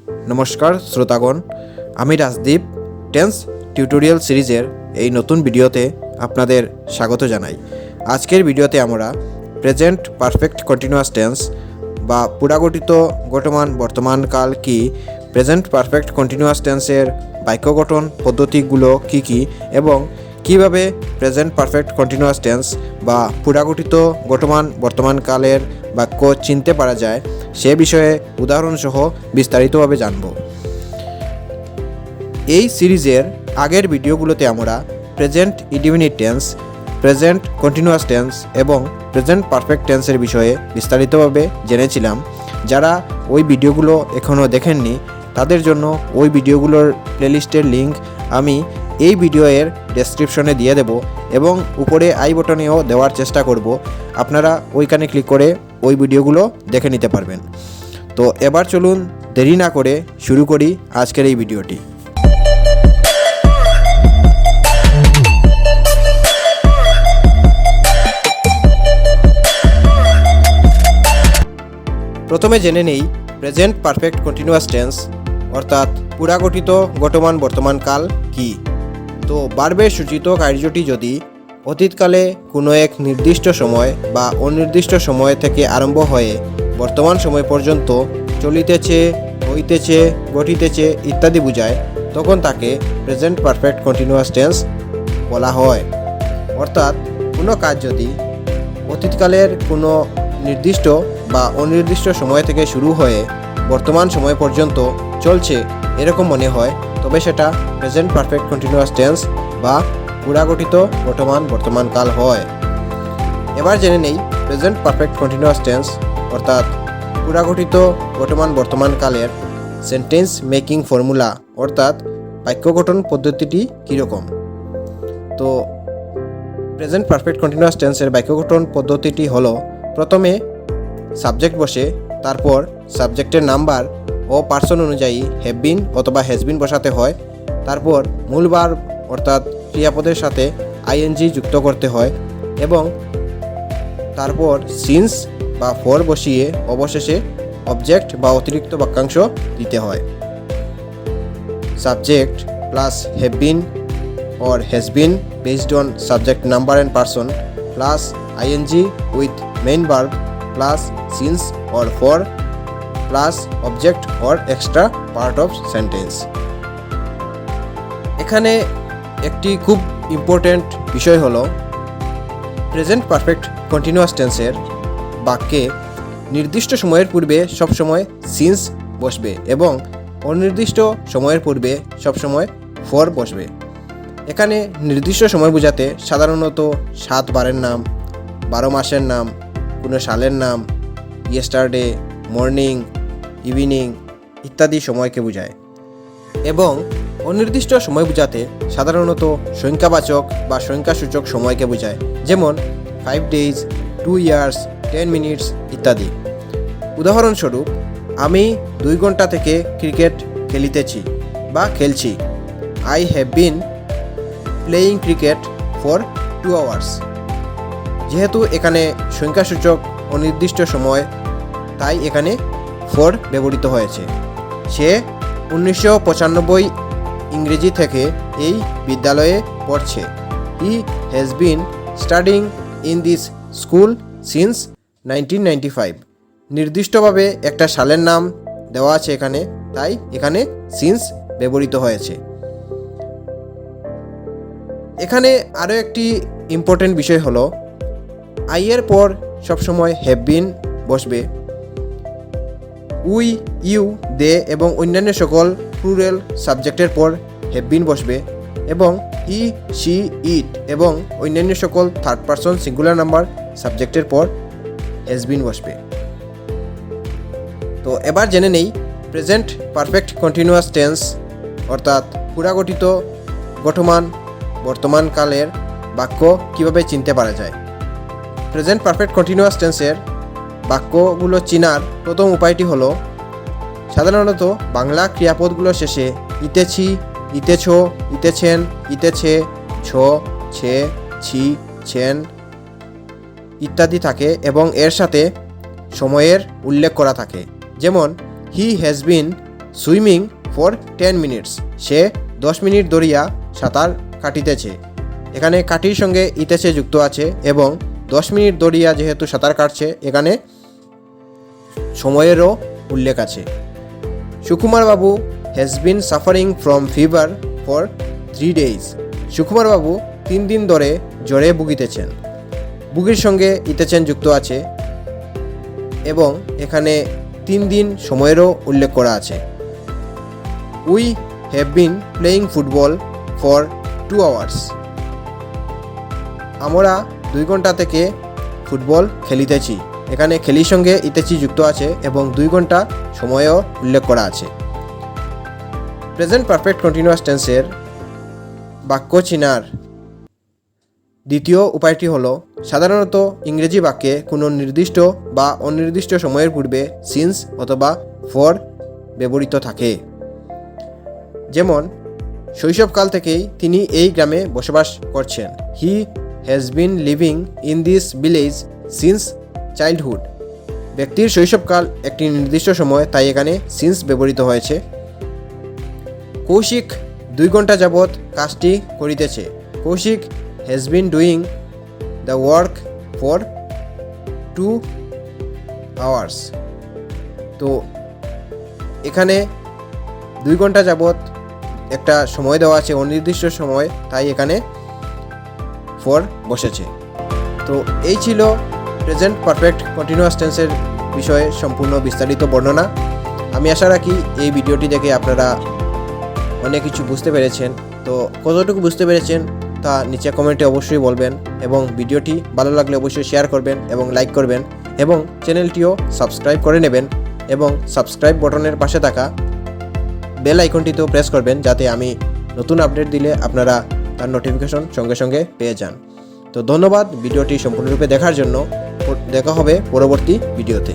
নমস্কার শ্রোতাগণ, আমি Rajdeep tense tutorial সিরিজের এই নতুন ভিডিওতে আপনাদের স্বাগত জানাই। আজকের ভিডিওতে আমরা প্রেজেন্ট পারফেক্ট কন্টিনিউয়াস টেন্স বা পুরাগঠিত বর্তমান বর্তমানকাল কি, প্রেজেন্ট পারফেক্ট কন্টিনিউয়াস টেন্সের বাক্য গঠন পদ্ধতিগুলো কি এবং কিভাবে প্রেজেন্ট পারফেক্ট কন্টিনিউয়াস টেন্স বা পুরাগঠিত বর্তমান বর্তমানকালের বাক্য চিনতে পারা যায় সে বিষয়ে উদাহরণসহ বিস্তারিতভাবে জানব। এই সিরিজের আগের ভিডিওগুলোতে আমরা present indefinite tense, present continuous tense এবং প্রেজেন্ট পারফেক্ট টেন্সের বিষয়ে বিস্তারিতভাবে জেনেছিলাম। যারা ওই ভিডিওগুলো এখনও দেখেননি তাদের জন্য ওই ভিডিওগুলোর প্লেলিস্টের লিঙ্ক আমি এই ভিডিওর ডেসক্রিপশনে দিয়ে দেব এবং উপরে আই বটনেও দেওয়ার চেষ্টা করব। আপনারা ওইখানে ক্লিক করে ওই ভিডিওগুলো দেখে নিতে পারবেন। তো এবার চলুন দেরি না করে শুরু করি আজকের এই ভিডিওটি। প্রথমে জেনে নেই প্রেজেন্ট পারফেক্ট কন্টিনিউয়াস টেন্স অর্থাৎ পুরাগঠিত বর্তমান বর্তমানকাল কি। তো বারবার সূচিত কার্যটি যদি অতীতকালে কোনো এক নির্দিষ্ট সময় বা অনির্দিষ্ট সময় থেকে আরম্ভ হয়ে বর্তমান সময় পর্যন্ত চলিতেছে, হইতেছে, ঘটিতেছে ইত্যাদি বোঝায়, তখন তাকে প্রেজেন্ট পারফেক্ট কন্টিনিউয়াস টেন্স বলা হয়। অর্থাৎ কোনো কাজ যদি অতীতকালের কোনো নির্দিষ্ট বা অনির্দিষ্ট সময় থেকে শুরু হয়ে বর্তমান সময় পর্যন্ত চলছে এরকম মনে হয়, তবে সেটা প্রেজেন্ট পারফেক্ট কন্টিনিউয়াস টেন্স বা পুরাগঠিত বর্তমান বর্তমানকাল হয়। এবার জেনে নেই প্রেজেন্ট পারফেক্ট কন্টিনিউয়াস টেন্স অর্থাৎ পুরাগঠিত বর্তমান বর্তমানকালের সেন্টেন্স মেকিং ফর্মুলা অর্থাৎ বাক্য গঠন পদ্ধতিটি কীরকম। তো প্রেজেন্ট পারফেক্ট কন্টিনিউয়াস টেন্সের বাক্য গঠন পদ্ধতিটি হলো, প্রথমে সাবজেক্ট বসে তারপর সাবজেক্টের নাম্বার ও পার্সন অনুযায়ী হ্যাভ বিন অথবা হ্যাজ বিন বসাতে হয়। তারপর মূল ভার্ব অর্থাৎ ক্রিয়াপদের সাথে আইএনজি যুক্ত করতে হয় এবং তারপর সিন্স বা ফর বসিয়ে অবশেষে অবজেক্ট বা অতিরিক্ত বাক্যাংশ দিতে হয়। Subject plus have been or has been based on subject number and person plus ing with main verb plus since or for plus object or extra part of sentence। এখানে একটি খুব ইম্পর্ট্যান্ট বিষয় হলো প্রেজেন্ট পারফেক্ট কন্টিনিউয়াস টেন্সের বাক্যে নির্দিষ্ট সময়ের পূর্বে সবসময় সিন্স বসবে এবং অনির্দিষ্ট সময়ের পূর্বে সবসময় ফর বসবে। এখানে নির্দিষ্ট সময় বোঝাতে সাধারণত 7 বারের নাম, 12 মাসের নাম, কোনো সালের নাম, ইয়েস্টারডে, মর্নিং, ইভিনিং ইত্যাদি সময়কে বোঝায় এবং অনির্দিষ্ট সময় বোঝাতে সাধারণত সংখ্যাবাচক বা সংখ্যাসূচক সময়কে বোঝায়, যেমন 5 days, 2 years, 10 minutes ইত্যাদি। উদাহরণস্বরূপ, আমি 2 ঘন্টা থেকে ক্রিকেট খেলিতেছি বা খেলছি। I have been playing cricket for 2 hours। যেহেতু এখানে সংখ্যাসূচক অনির্দিষ্ট সময়, তাই এখানে ফর ব্যবহৃত হয়েছে। সে 1995 ইংরেজি থেকে এই বিদ্যালয়ে পড়ছে। He has been studying in this school since 1995। নির্দিষ্টভাবে একটা সালের নাম দেওয়া আছে এখানে, তাই এখানে সিন্স ব্যবহৃত হয়েছে। এখানে আরও একটি ইম্পর্টেন্ট বিষয় হলো আই এর পর সবসময় হ্যাভ বিন বসবে। উই, ইউ, দে এবং অন্যান্য সকল প্লুরাল সাবজেক্টের পর হ্যাভ বিন বসবে এবং হি, শি, ইট এবং অন্যান্য সকল থার্ড পারসন সিঙ্গুলার নাম্বার সাবজেক্টের পর হ্যাজ বিন বসবে। তো এবার জেনে নেই প্রেজেন্ট পারফেক্ট কন্টিনিউয়াস টেন্স অর্থাৎ পুরাগঠিত বর্তমান বর্তমানকালের বাক্য কিভাবে চিনতে পারা যায়। প্রেজেন্ট পারফেক্ট কন্টিনিউয়াস টেন্সের বাক্যগুলো চিনার প্রথম উপায়টি হলো, সাধারণত বাংলা ক্রিয়াপদগুলোর শেষে ইতেছি, ইতেছ, ইতেছেন, ইতেছে, ছ, ছে, ছি, ছেন ইত্যাদি থাকে এবং এর সাথে সময়ের উল্লেখ করা থাকে। যেমন he has been swimming for 10 minutes, say 10 minute দরিয়া সাঁতার কাটিতেছে। এখানে কাটির সঙ্গে ইতেছে যুক্ত আছে এবং 10 মিনিট দরিয়া যেহেতু সাঁতার কাটছে এখানে সময়েরও উল্লেখ আছে। সুকুমার বাবু has been suffering from fever for 3 days, Sukumar বাবু 3 দিন ধরে জ্বরে ভুগিতেছেন। ভুগির সঙ্গে ইতেছেন যুক্ত আছে এবং এখানে 3 দিন সময়েরও উল্লেখ করা আছে। We have been playing football for 2 hours, আমরা 2 ঘন্টা থেকে ফুটবল খেলিতেছি। এখানে খেলির সঙ্গে ইতেছি যুক্ত আছে এবং 2 ঘন্টা সময়ও উল্লেখ করা আছে। প্রেজেন্ট পারফেক্ট কন্টিনিউয়াস টেন্সের বাক্য চিনার দ্বিতীয় উপায়টি হলো, সাধারণত ইংরেজি বাক্যে কোনো নির্দিষ্ট বা অনির্দিষ্ট সময়ের পূর্বে সিন্স অথবা ফর ব্যবহৃত থাকে। যেমন শৈশবকাল থেকেই তিনি এই গ্রামে বসবাস করছেন। He has been living in this village since childhood, ব্যক্তির শৈশবকাল একটি নির্দিষ্ট সময়, তাই এখানে সিন্স ব্যবহৃত হয়েছে। কৌশিক 2 ঘন্টা যাবৎ কাজটি করিতেছে। Kaushik has been doing the work for 2 hours, তো এখানে 2 ঘন্টা যাবৎ একটা সময় দেওয়া আছে, অনির্দিষ্ট সময়, তাই এখানে ফর বসেছে। তো এই ছিল প্রেজেন্ট পারফেক্ট কন্টিনিউয়াস টেন্সের বিষয়ে সম্পূর্ণ বিস্তারিত বর্ণনা। আমি আশা রাখি এই ভিডিওটি দেখে আপনারা অনেক কিছু বুঝতে পেরেছেন। তো কতটুকু বুঝতে পেরেছেন তা নিচে কমেন্টে অবশ্যই বলবেন এবং ভিডিওটি ভালো লাগলে অবশ্যই শেয়ার করবেন এবং লাইক করবেন এবং চ্যানেলটিও সাবস্ক্রাইব করে নেবেন এবং সাবস্ক্রাইব বাটনের পাশে থাকা বেল আইকনটিতেও প্রেস করবেন যাতে আমি নতুন আপডেট দিলে আপনারা তার নোটিফিকেশন সঙ্গে সঙ্গে পেয়ে যান। তো ধন্যবাদ ভিডিওটি সম্পূর্ণরূপে দেখার জন্য। দেখা হবে পরবর্তী ভিডিওতে।